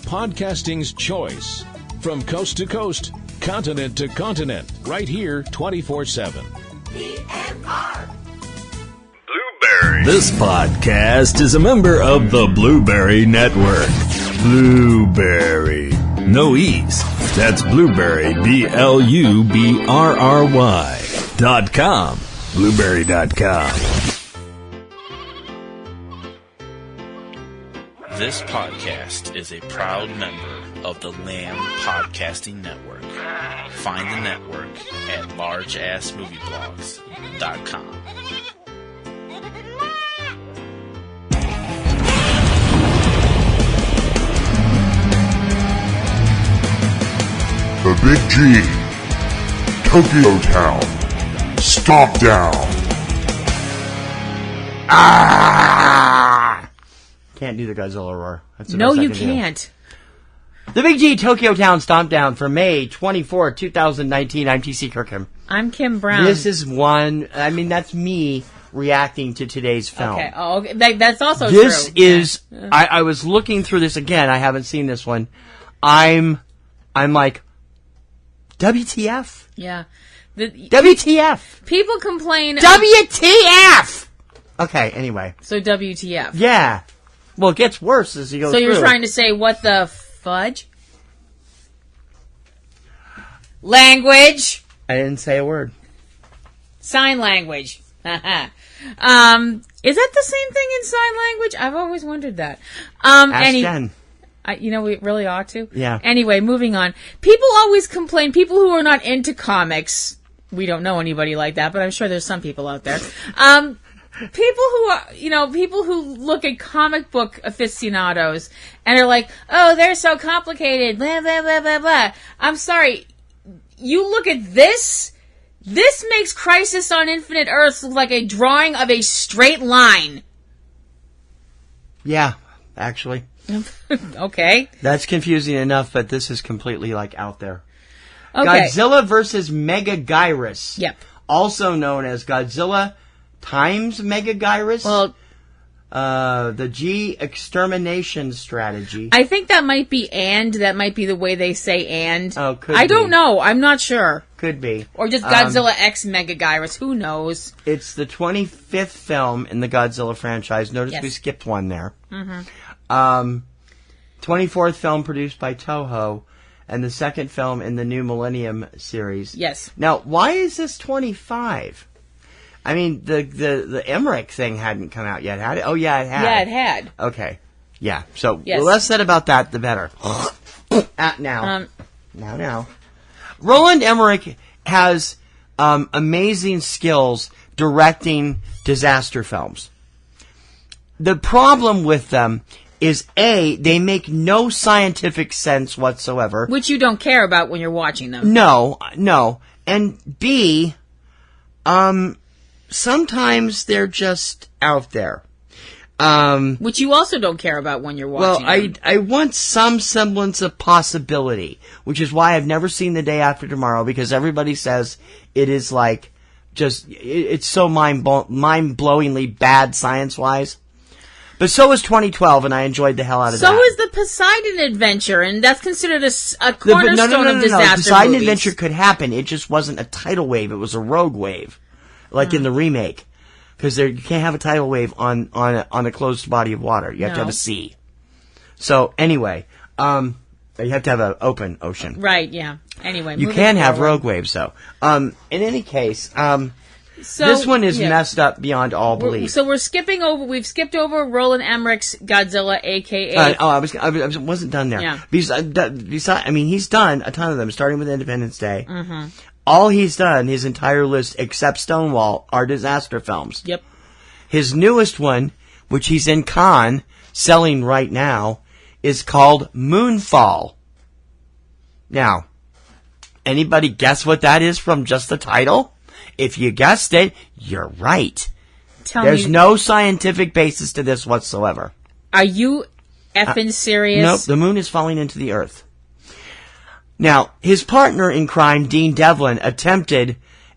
podcasting's choice. From coast to coast, continent to continent, right here 24/7. PNR. Blueberry. This podcast is a member of the Blueberry Network. Blueberry. No E's. That's Blueberry, BLUBRRY.com. Blueberry.com. This podcast is a proud member of the Lamb Podcasting Network. Find the network at largeassmovieblogs.com. The Big G. Tokyo Town. StompDown. Ah! Can't do the Godzilla roar. That's the No, best I you can do. can't. The Big G Tokyo Town StompDown for May 24, 2019. I'm TC Kirkham. I'm Kim Brown. This is one, I mean, that's me reacting to today's film. Okay. Oh, okay. That's also This true. is, I was looking through this again. I haven't seen this one. I'm like, WTF? Yeah. WTF? People complain. WTF? Okay, anyway. So WTF. Yeah. Well, it gets worse as you go So through. you're trying to say what the fudge? Language. I didn't say a word. Sign language. Is that the same thing in sign language? I've always wondered that. Ask Jen. We really ought to. Yeah. Anyway, moving on. People always complain, people who are not into comics, we don't know anybody like that, but I'm sure there's some people out there. People who are, people who look at comic book aficionados and are like, oh, they're so complicated, blah, blah, blah, blah, blah. I'm sorry. You look at this makes Crisis on Infinite Earths look like a drawing of a straight line. Yeah, actually. Okay. That's confusing enough, but this is completely, out there. Okay. Godzilla vs. Megaguirus. Yep. Also known as Godzilla times Megaguirus. Well, the G extermination strategy. I think that might be that might be the way they say and. Oh, could I don't be. know. I'm not sure. Could be. Or just Godzilla X Megaguirus. Who knows? It's the 25th film in the Godzilla franchise. Notice Yes. we skipped one there. Mm-hmm. 24th film produced by Toho, and the second film in the New Millennium series. Yes. Now, why is this 25? I mean, the Emmerich thing hadn't come out yet, had it? Oh, yeah, it had. Yeah, it had. Okay. Yeah. So, Yes. the less said about that, the better. Now. Now. Roland Emmerich has amazing skills directing disaster films. The problem with them is, A, they make no scientific sense whatsoever. Which you don't care about when you're watching them. No. And B, sometimes they're just out there. Which you also don't care about when you're watching them. I want some semblance of possibility, which is why I've never seen The Day After Tomorrow, because everybody says it is it's so mind-blowingly bad science-wise. But so is 2012, and I enjoyed the hell out of that. So is the Poseidon Adventure, and that's considered a cornerstone of disaster Poseidon movies. Adventure could happen. It just wasn't a tidal wave. It was a rogue wave, in the remake. Because you can't have a tidal wave on a closed body of water. You have to have a sea. So, anyway, you have to have an open ocean. Right, yeah. Anyway, you can have rogue waves, though. In any case... this one is messed up beyond all belief. So we've skipped over Roland Emmerich's Godzilla, a.k.a. I wasn't done there. Yeah. Besides, he's done a ton of them, starting with Independence Day. Mm-hmm. All he's done, his entire list, except Stonewall, are disaster films. Yep. His newest one, which he's in Cannes, selling right now, is called Moonfall. Now, anybody guess what that is from just the title? If you guessed it, you're right. There's no scientific basis to this whatsoever. Are you effing serious? Nope, the moon is falling into the earth. Now, his partner in crime, Dean Devlin, attempted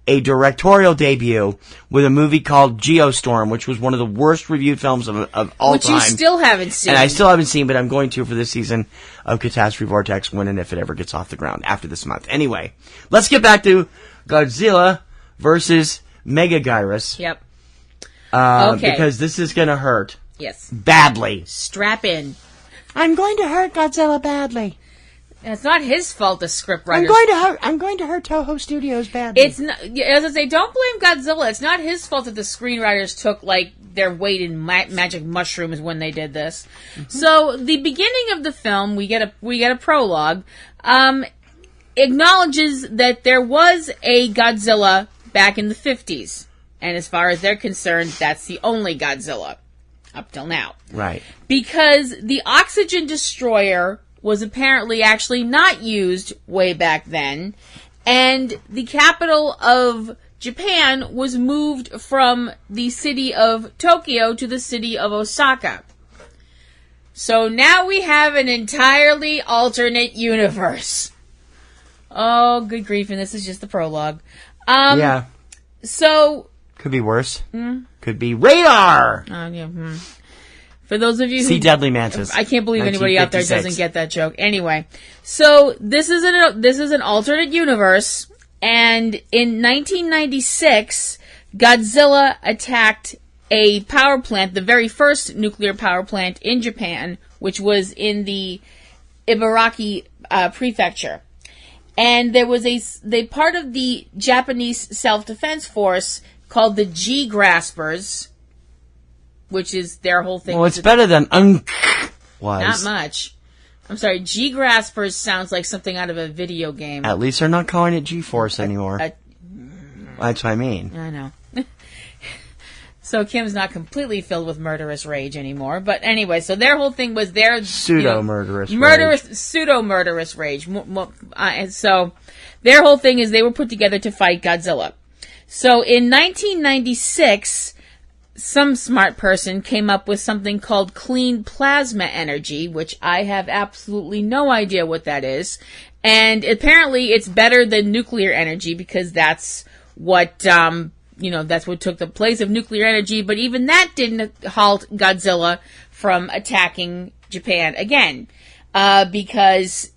a directorial debut with a movie called Geostorm, which was one of the worst reviewed films of all Which time. you still haven't seen. And I still haven't seen, but I'm going to for this season of Catastrophe Vortex, when and if it ever gets off the ground after this month. Anyway, let's get back to Godzilla versus Megaguirus. Yep. Okay. Because this is going to hurt. Yes. Badly. Strap in. I'm going to hurt Godzilla badly. It's not his fault, the script writers. I'm going to hurt Toho Studios badly. It's not, as I say, don't blame Godzilla. It's not his fault that the screenwriters took like their weight in magic mushrooms when they did this. Mm-hmm. So the beginning of the film, we get a prologue, acknowledges that there was a Godzilla back in the 50s, and as far as they're concerned, that's the only Godzilla up till now. Right. Because the oxygen destroyer was apparently actually not used way back then, and the capital of Japan was moved from the city of Tokyo to the city of Osaka. So now we have an entirely alternate universe. Oh, good grief, and this is just the prologue. Yeah. So... Could be worse. Could be radar! Yeah. For those of you See Deadly Mantis. I can't believe anybody out there doesn't get that joke. Anyway, so this is an alternate universe, and in 1996, Godzilla attacked a power plant, the very first nuclear power plant in Japan, which was in the Ibaraki prefecture. And there was they part of the Japanese self-defense force called the G-Graspers, which is their whole thing. Well, it's better than was. Not much. I'm sorry, G-Graspers sounds like something out of a video game. At least they're not calling it G-Force anymore. That's what I mean. I know. So Kim's not completely filled with murderous rage anymore. But anyway, so their whole thing was their... Pseudo-murderous rage. Pseudo-murderous rage. And so their whole thing is they were put together to fight Godzilla. So in 1996... some smart person came up with something called clean plasma energy, which I have absolutely no idea what that is. And apparently it's better than nuclear energy because that's what, that's what took the place of nuclear energy. But even that didn't halt Godzilla from attacking Japan again, because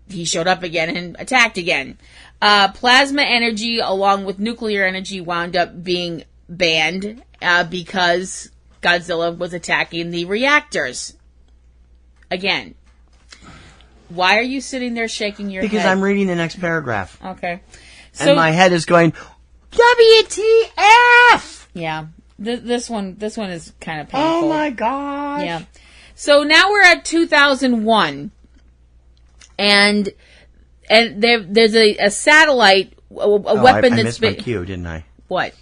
he showed up again and attacked again. Plasma energy along with nuclear energy wound up being banned because Godzilla was attacking the reactors. Again. Why are you sitting there shaking your head? Because I'm reading the next paragraph. Okay. So, and my head is going, WTF! Yeah. This one is kind of painful. Oh my god. Yeah. So now we're at 2001. And there's a satellite, a weapon I that's missed my cue, didn't I? What?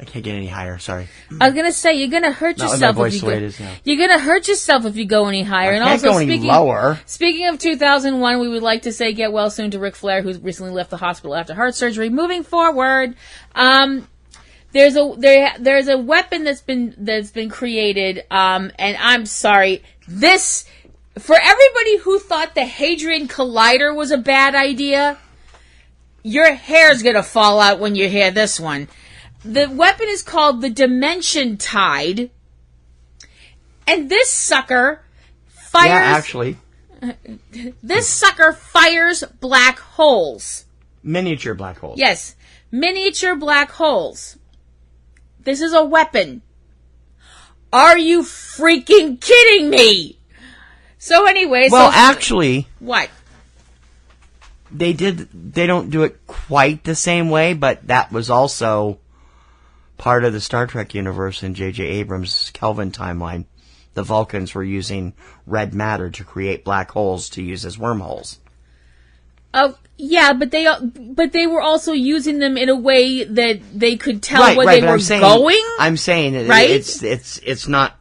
I can't get any higher, sorry. I was gonna say you're gonna hurt yourself if you go. You're gonna hurt yourself if you go any higher. I can't go any lower. Speaking of 2001, we would like to say get well soon to Ric Flair, who's recently left the hospital after heart surgery. Moving forward, there's a weapon that's been created, and I'm sorry, this for everybody who thought the Hadron Collider was a bad idea. Your hair's gonna fall out when you hear this one. The weapon is called the Dimension Tide. And this sucker fires... Yeah, actually. This sucker fires black holes. Miniature black holes. Yes. Miniature black holes. This is a weapon. Are you freaking kidding me? So anyway... Well, actually... What? They don't do it quite the same way, but that was also part of the Star Trek universe in J.J. Abrams' Kelvin timeline. The Vulcans were using red matter to create black holes to use as wormholes. Oh, yeah, but they were also using them in a way that they could tell where they were going. I'm saying right? It's not.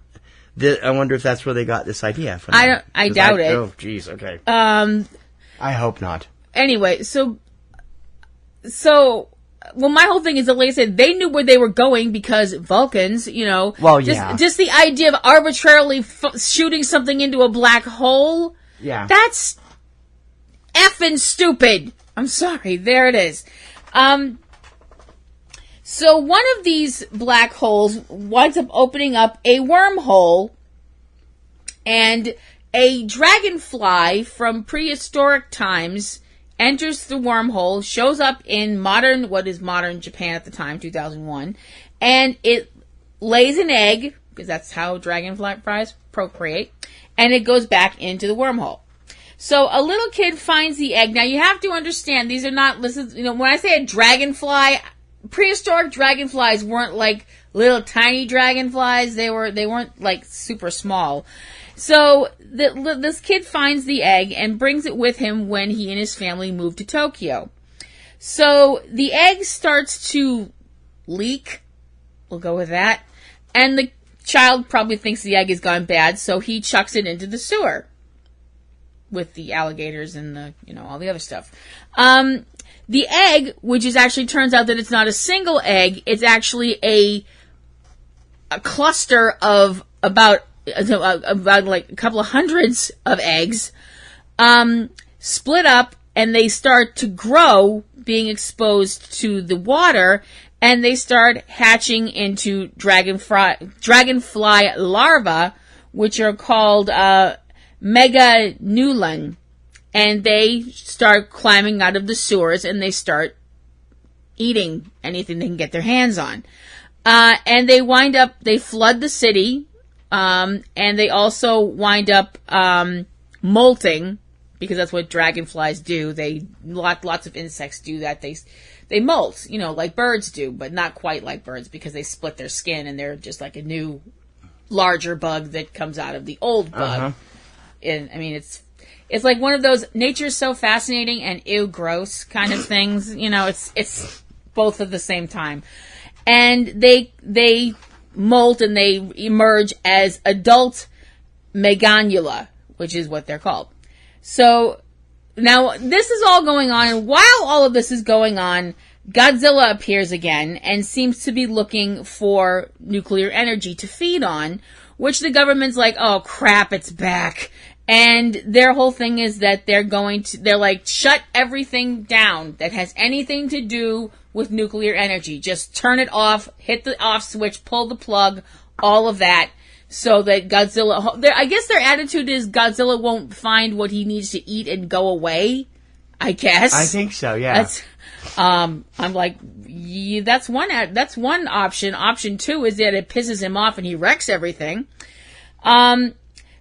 I wonder if that's where they got this idea from. I doubt it. Oh, jeez. Okay. I hope not. Anyway, so well, my whole thing is that, like I said, they knew where they were going because Vulcans, Well, yeah. Just the idea of arbitrarily shooting something into a black hole. Yeah. That's effing stupid. I'm sorry. There it is. So one of these black holes winds up opening up a wormhole, and a dragonfly from prehistoric times enters the wormhole, shows up in what is modern Japan at the time, 2001, and it lays an egg, because that's how dragonflies procreate, and it goes back into the wormhole. So a little kid finds the egg. Now you have to understand, these are not, when I say a dragonfly, prehistoric dragonflies weren't like little tiny dragonflies. They weren't like super small. So this kid finds the egg and brings it with him when he and his family move to Tokyo. So the egg starts to leak. We'll go with that. And the child probably thinks the egg has gone bad, so he chucks it into the sewer with the alligators and all the other stuff. The egg, which is actually turns out that it's not a single egg, it's actually a cluster of about like a couple of hundreds of eggs, split up, and they start to grow, being exposed to the water, and they start hatching into dragonfly larvae, which are called Megaguirus. And they start climbing out of the sewers, and they start eating anything they can get their hands on. And they flood the city, and they also wind up molting, because that's what dragonflies do. Lots of insects do that. They molt, like birds do, but not quite like birds, because they split their skin, and they're just like a new, larger bug that comes out of the old bug. Uh-huh. And I mean, it's like one of those nature's so fascinating and ew gross kind of things. It's both at the same time. And they molt and they emerge as adult Megaguirus, which is what they're called. So now this is all going on, and while all of this is going on, Godzilla appears again and seems to be looking for nuclear energy to feed on, which the government's like, oh crap, it's back. And their whole thing is that they're like, shut everything down that has anything to do with nuclear energy. Just turn it off, hit the off switch, pull the plug, all of that, so that Godzilla, I guess their attitude is Godzilla won't find what he needs to eat and go away, I guess. I think so, yeah. I'm like, yeah, that's one option. Option two is that it pisses him off and he wrecks everything.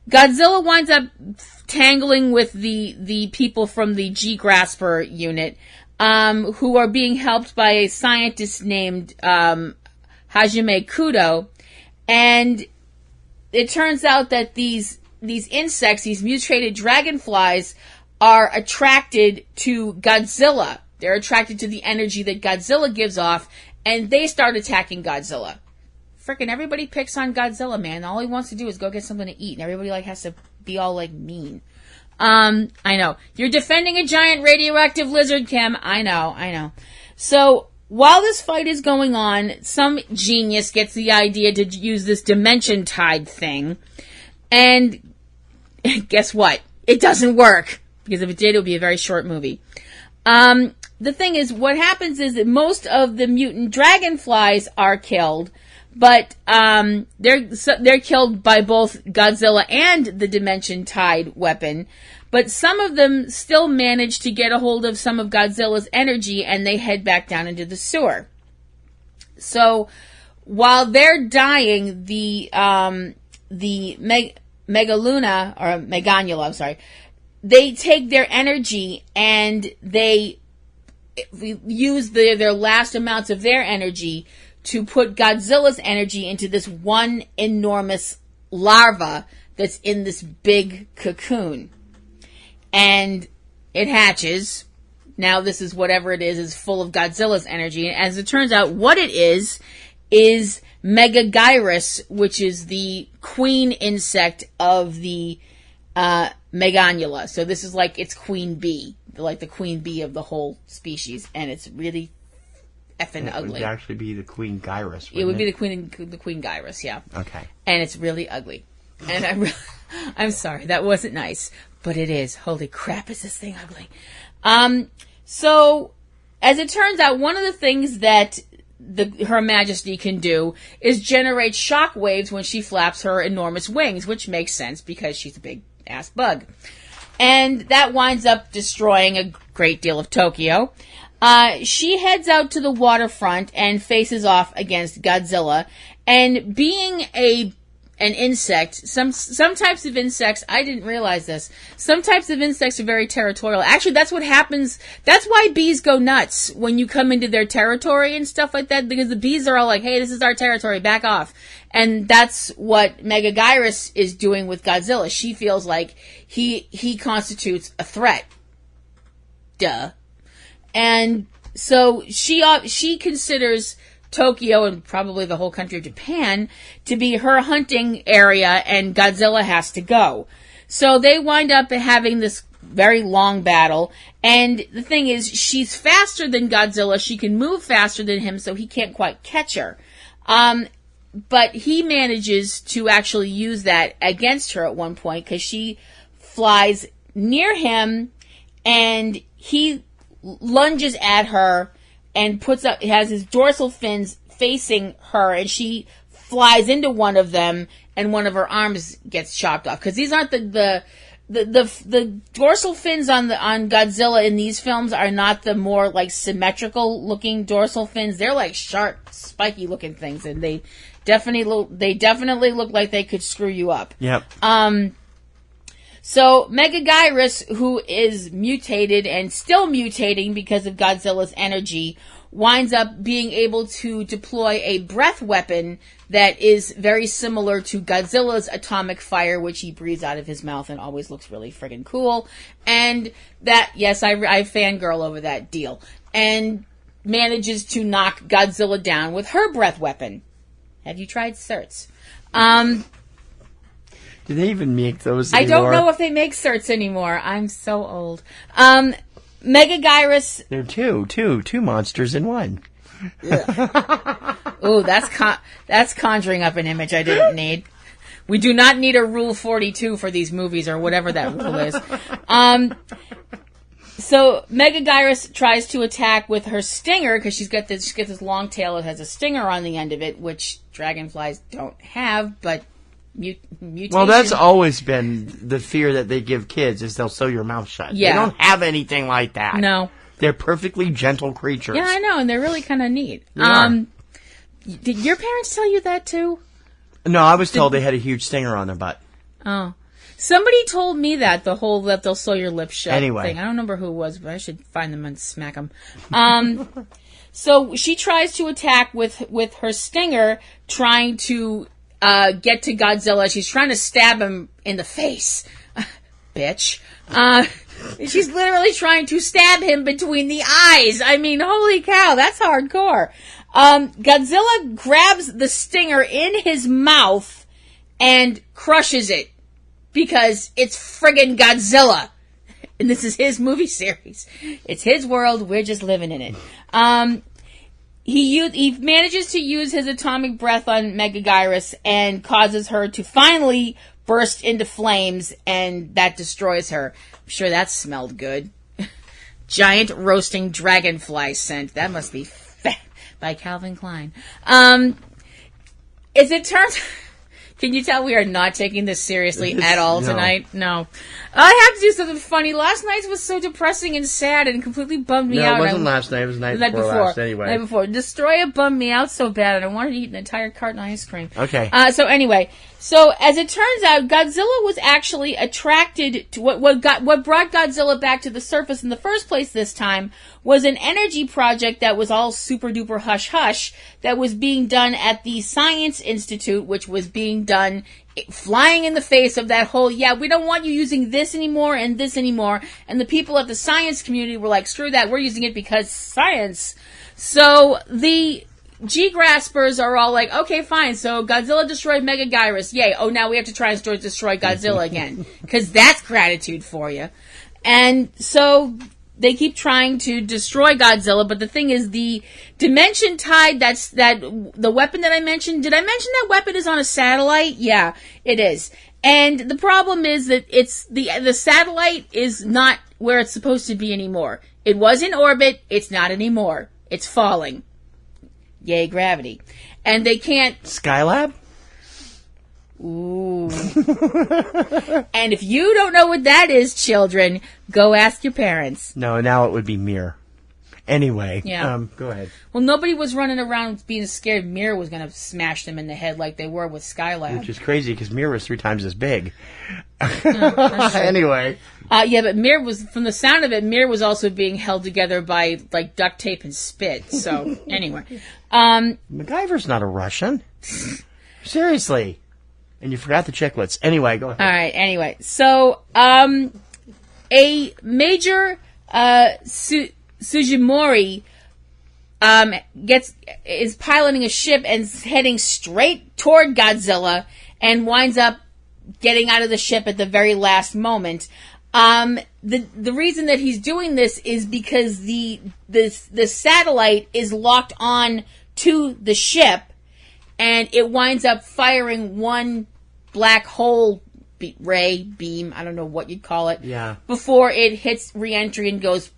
Godzilla winds up tangling with the people from the G-Grasper unit, who are being helped by a scientist named Hajime Kudo, and it turns out that these insects, these mutated dragonflies, are attracted to Godzilla. They're attracted to the energy that Godzilla gives off, and they start attacking Godzilla. Frickin' everybody picks on Godzilla, man. All he wants to do is go get something to eat, and everybody has to be all mean. I know. You're defending a giant radioactive lizard, Kim. I know. So while this fight is going on, some genius gets the idea to use this dimension tide thing, and guess what? It doesn't work, because if it did, it would be a very short movie. The thing is, what happens is that most of the mutant dragonflies are killed, but they're killed by both Godzilla and the Dimension Tide weapon. But some of them still manage to get a hold of some of Godzilla's energy, and they head back down into the sewer. So while they're dying, the Megaguirus, they take their energy and they use their last amounts of their energy to put Godzilla's energy into this one enormous larva that's in this big cocoon. And it hatches. Now this is whatever it is full of Godzilla's energy. And as it turns out, what it is Megaguirus, which is the queen insect of the Megaguirus. So this is like its queen bee, like the queen bee of the whole species. And it's really effing ugly. It would actually be the Queen Gyrus. It would be the Queen Gyrus, yeah. Okay. And it's really ugly. And I'm sorry, that wasn't nice. but it is. Holy crap, is this thing ugly. So, as it turns out, one of the things that Her Majesty can do is generate shock waves when she flaps her enormous wings, which makes sense because she's a big ass bug. And that winds up destroying a great deal of Tokyo. She heads out to the waterfront and faces off against Godzilla. And being an insect, some types of insects, I didn't realize this, some types of insects are very territorial. Actually, that's what happens, that's why bees go nuts when you come into their territory and stuff like that, because the bees are all like, hey, this is our territory, back off. And that's what Megaguirus is doing with Godzilla. She feels like he constitutes a threat. Duh. And so she considers Tokyo and probably the whole country of Japan to be her hunting area, and Godzilla has to go. So they wind up having this very long battle, and the thing is, she's faster than Godzilla, she can move faster than him, so he can't quite catch her. But he manages to actually use that against her at one point, because she flies near him, and he lunges at her, and has his dorsal fins facing her, and she flies into one of them, and one of her arms gets chopped off. Because these aren't the dorsal fins on Godzilla in these films are not the more like symmetrical looking dorsal fins. They're like sharp, spiky looking things, and they definitely look like they could screw you up. Yep. So Megaguirus, who is mutated and still mutating because of Godzilla's energy, winds up being able to deploy a breath weapon that is very similar to Godzilla's atomic fire, which he breathes out of his mouth and always looks really friggin' cool. And that, yes, I fangirl over that deal. And manages to knock Godzilla down with her breath weapon. Have you tried certs? Do they even make those anymore? I don't know if they make certs anymore. I'm so old. Megaguirus. They're two monsters in one. Ooh, that's conjuring up an image I didn't need. We do not need a Rule 42 for these movies or whatever that rule is. So Megaguirus tries to attack with her stinger because she gets this long tail that has a stinger on the end of it, which dragonflies don't have, but mutation. Well, that's always been the fear that they give kids, is they'll sew your mouth shut. Yeah. They don't have anything like that. No. They're perfectly gentle creatures. Yeah, I know, and they're really kind of neat. Did your parents tell you that too? No, I was told they had a huge stinger on their butt. Oh. Somebody told me that that they'll sew your lips shut anyway thing. I don't remember who it was, but I should find them and smack them. So she tries to attack with her stinger, trying to get to Godzilla. She's trying to stab him in the face. Bitch. She's literally trying to stab him between the eyes. I mean, holy cow, that's hardcore. Godzilla grabs the stinger in his mouth and crushes it because it's friggin' Godzilla. And this is his movie series. It's his world. We're just living in it. He manages to use his atomic breath on Megaguirus and causes her to finally burst into flames, and that destroys her. I'm sure that smelled good. Giant roasting dragonfly scent. That must be by Calvin Klein. As it turns... Can you tell we are not taking this seriously at all tonight? No. I have to do something funny. Last night was so depressing and sad and completely bummed me out. No, it wasn't last night. It was the night before last anyway. The night before. Destroyer bummed me out so bad, and I wanted to eat an entire carton of ice cream. Okay. So anyway, as it turns out, Godzilla was actually attracted to what brought Godzilla back to the surface in the first place this time was an energy project that was all super duper hush hush that was being done at the Science Institute, which was being done flying in the face of that whole, we don't want you using this anymore and this anymore. And the people of the science community were like, screw that, we're using it because science. So the G-graspers are all like, okay, fine, so Godzilla destroyed Megaguirus, yay. Oh, now we have to try and destroy Godzilla again. Because that's gratitude for you. And so trying to destroy Godzilla, but the thing is, the dimension tide, the weapon that I mentioned, did I mention that weapon is on a satellite? Yeah, it is. And the problem is that the satellite is not where it's supposed to be anymore. It was in orbit, it's not anymore. It's falling. Yay, gravity. And they can't... Skylab? Ooh. And if you don't know what that is, children, go ask your parents. No, now it would be Mir. Anyway, yeah. Go ahead. Well, nobody was running around being scared Mir was going to smash them in the head like they were with Skylab. Which is crazy, because Mir was 3 times as big. Anyway. Yeah, but Mir was, from the sound of it, Mir was also being held together by, like, duct tape and spit. So, anyway. MacGyver's not a Russian. Seriously. And you forgot the chiclets. Anyway, go ahead. All right, anyway. So, a major Sugimori is piloting a ship and heading straight toward Godzilla and winds up getting out of the ship at the very last moment. The reason that he's doing this is because the satellite is locked on to the ship, and it winds up firing one black hole ray beam, I don't know what you'd call it, before it hits re-entry and goes.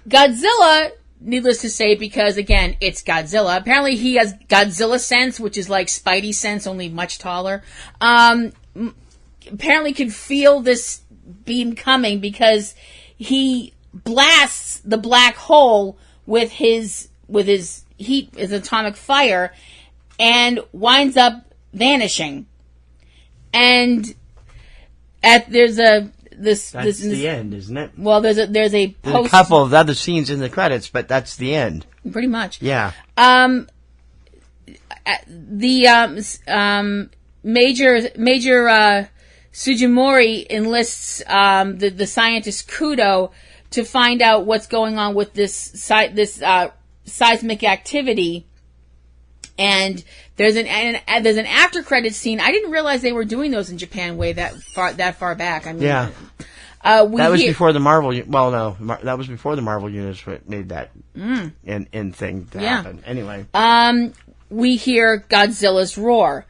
Godzilla, needless to say, because again, it's Godzilla. Apparently he has Godzilla sense, which is like Spidey sense, only much taller. Apparently can feel this beam coming because he blasts the black hole with his heat, his atomic fire, and winds up vanishing. And there's the end, isn't it? Well, there's a post. There's a couple of other scenes in the credits, but that's the end. Pretty much. Yeah. The Major Sugimori enlists the scientist Kudo to find out what's going on with this seismic activity. And there's an after credits scene. I didn't realize they were doing those in Japan that far back. I mean, yeah. That was before the Marvel. Well, no, that was before the Marvel Universe made that in thing to happen. Anyway, we hear Godzilla's roar,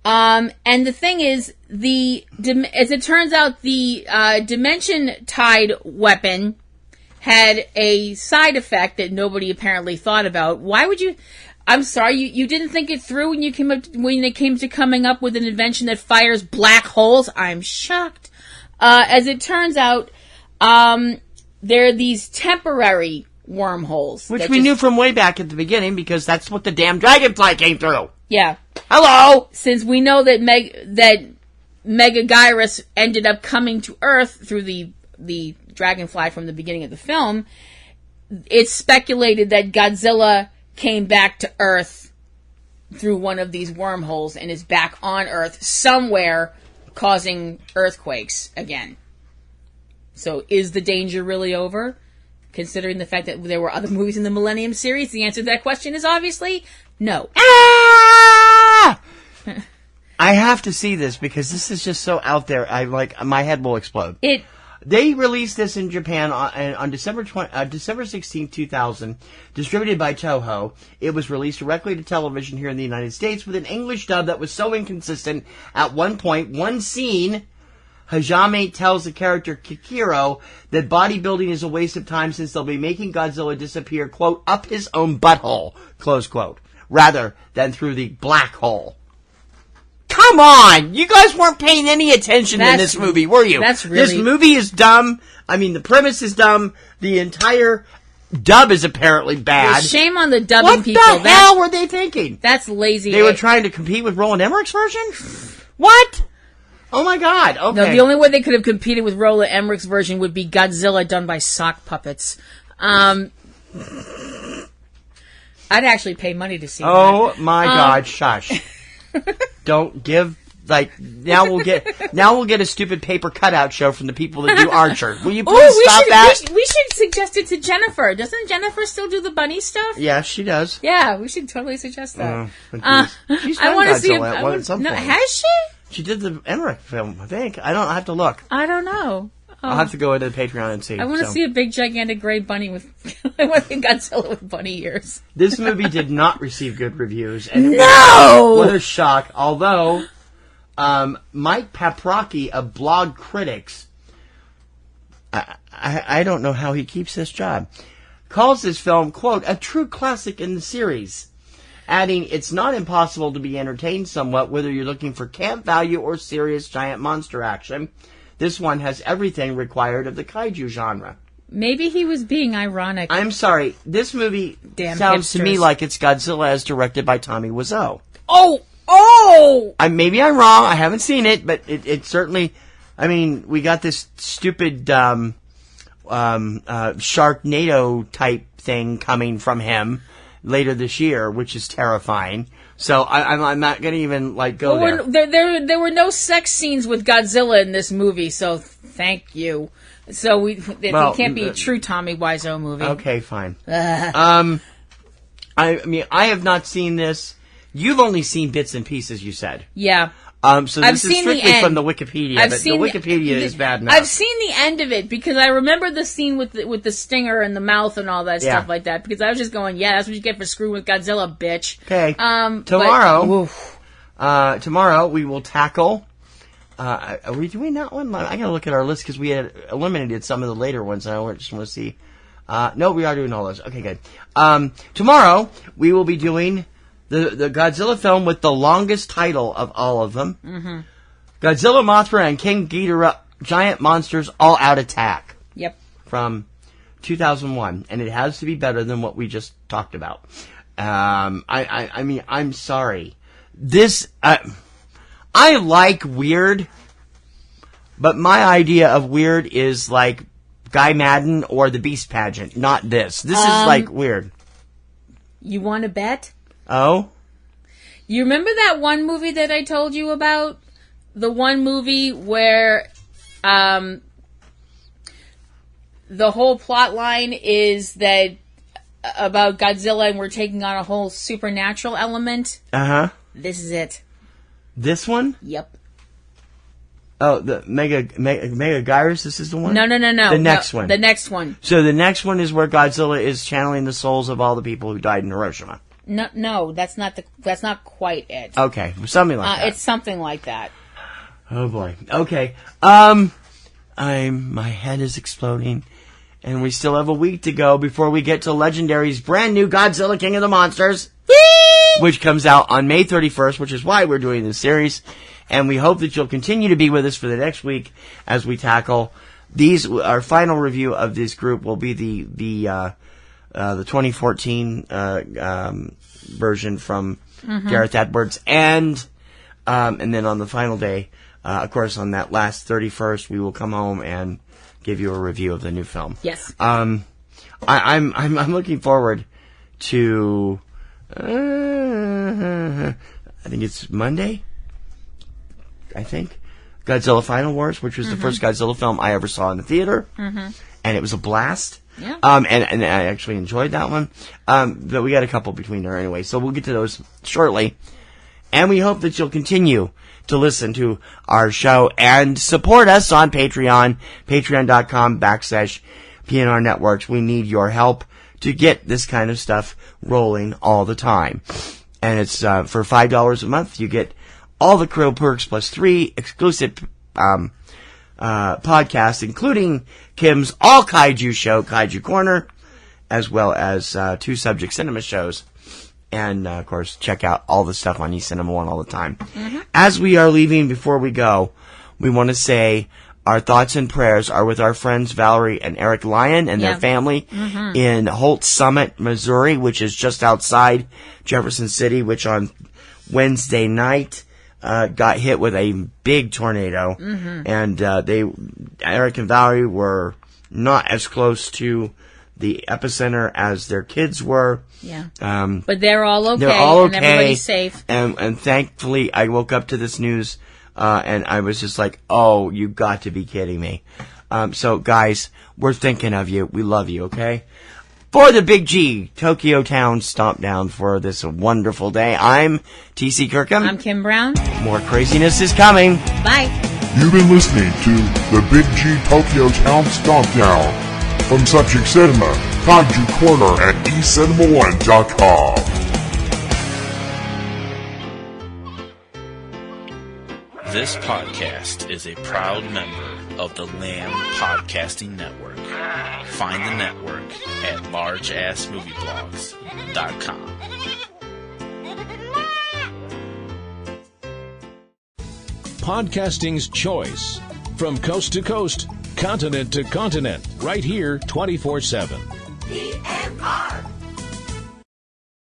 and the thing is, as it turns out, the Dimension Tide weapon had a side effect that nobody apparently thought about. Why would you? I'm sorry, you didn't think it through when it came to coming up with an invention that fires black holes? I'm shocked. As it turns out, there are these temporary wormholes. Which we knew from way back at the beginning, because that's what the damn dragonfly came through. Yeah. Hello! Since we know that Megaguirus ended up coming to Earth through the dragonfly from the beginning of the film, it's speculated that Godzilla came back to Earth through one of these wormholes and is back on Earth somewhere, causing earthquakes again. So is the danger really over? Considering the fact that there were other movies in the Millennium series, the answer to that question is obviously no. Ah! I have to see this because this is just so out there. My head will explode. They released this in Japan on December 16, 2000, distributed by Toho. It was released directly to television here in the United States with an English dub that was so inconsistent. At one point, one scene, Hajime tells the character Kikiro that bodybuilding is a waste of time since they'll be making Godzilla disappear, quote, up his own butthole, close quote, rather than through the black hole. Come on! You guys weren't paying any attention in this movie, were you? This movie is dumb. I mean, the premise is dumb. The entire dub is apparently bad. Well, shame on the dubbing people. What the hell were they thinking? That's lazy. They were trying to compete with Roland Emmerich's version? What? Oh my god, okay. No, the only way they could have competed with Roland Emmerich's version would be Godzilla done by sock puppets. I'd actually pay money to see that. Oh my god, shush. Don't give, now we'll get a stupid paper cutout show from the people that do Archer. Will you please stop that? We should suggest it to Jennifer. Doesn't Jennifer still do the bunny stuff? Yeah, she does. Yeah, we should totally suggest that. She's done Godzilla at some point. Has she? She did the Emmerich film, I think. I have to look. I don't know. I'll have to go into the Patreon and see. I want to see a big, gigantic gray bunny with... I want to see Godzilla with bunny ears. This movie did not receive good reviews. And No! What a shock. Although, Mike Paprocki of Blog Critics, I don't know how he keeps this job, calls this film, quote, a true classic in the series, adding, it's not impossible to be entertained somewhat, whether you're looking for camp value or serious giant monster action. This one has everything required of the kaiju genre. Maybe he was being ironic. I'm sorry, this movie Damn sounds to hipsters. me like it's Godzilla as directed by Tommy Wiseau. Oh! Maybe I'm wrong, I haven't seen it, but it certainly, I mean, we got this stupid Sharknado type thing coming from him later this year, which is terrifying. So I'm not going to even go there. There were no sex scenes with Godzilla in this movie, so thank you. So it can't be a true Tommy Wiseau movie. Okay, fine. I mean, I have not seen this. You've only seen bits and pieces, you said. Yeah. So this is strictly from the Wikipedia, but the Wikipedia is bad enough. I've seen the end of it because I remember the scene with the stinger and the mouth and all that stuff like that. Because I was just going, yeah, that's what you get for screwing with Godzilla, bitch. Okay. Tomorrow we will tackle. Are we doing that one? I gotta look at our list because we had eliminated some of the later ones, and I just want to see. No, we are doing all those. Okay, good. Tomorrow we will be doing the Godzilla film with the longest title of all of them. Mm-hmm. Godzilla, Mothra, and King Ghidorah, Giant Monsters All Out Attack. Yep. From 2001. And it has to be better than what we just talked about. I mean, I'm sorry. This, I like weird, but my idea of weird is like Guy Madden or the Beast Pageant, not this. This is like weird. You want to bet? Oh? You remember that one movie that I told you about? The one movie where the whole plot line is that about Godzilla and we're taking on a whole supernatural element? Uh-huh. This is it. This one? Yep. Oh, the Megaguirus, this is the one? No. The next one. The next one. So the next one is where Godzilla is channeling the souls of all the people who died in Hiroshima. No, that's not quite it. Okay, something like that. It's something like that. Oh boy. Okay. My head is exploding, and we still have a week to go before we get to Legendary's brand new Godzilla King of the Monsters, which comes out on May 31st, which is why we're doing this series. And we hope that you'll continue to be with us for the next week as we tackle these. Our final review of this group will be the 2014 version from Gareth Edwards, and then on the final day, of course, on that last 31st, we will come home and give you a review of the new film. Yes. I'm looking forward to. I think it's Monday. I think Godzilla Final Wars, which was the first Godzilla film I ever saw in the theater, and it was a blast. Yeah. And I actually enjoyed that one. But we got a couple between there anyway, so we'll get to those shortly. And we hope that you'll continue to listen to our show and support us on Patreon, patreon.com/PNRNetworks. We need your help to get this kind of stuff rolling all the time. And it's, for $5 a month, you get all the Krill perks plus 3 exclusive, podcasts, including Kim's All Kaiju show, Kaiju Corner, as well as 2 Subject Cinema shows. And, of course, check out all the stuff on eCinemaOne all the time. As we are leaving, before we go, we want to say our thoughts and prayers are with our friends Valerie and Eric Lyon and their family in Holt Summit, Missouri, which is just outside Jefferson City, which on Wednesday night got hit with a big tornado, and Eric and Valerie were not as close to the epicenter as their kids were. Yeah. But they're all okay. They're all okay, and everybody's safe. And thankfully, I woke up to this news, and I was just like, "Oh, you got to be kidding me!" So, guys, we're thinking of you. We love you. Okay. For the Big G, Tokyo Town StompDown for this wonderful day. I'm TC Kirkham. I'm Kim Brown. More craziness is coming. Bye. You've been listening to the Big G Tokyo Town StompDown from Subject Cinema, Kaiju Corner at eCinemaOne.com. This podcast is a proud member of the Lamb Podcasting Network. Find the network at largeassmovieblogs.com. Podcasting's choice. From coast to coast, continent to continent, right here 24/7.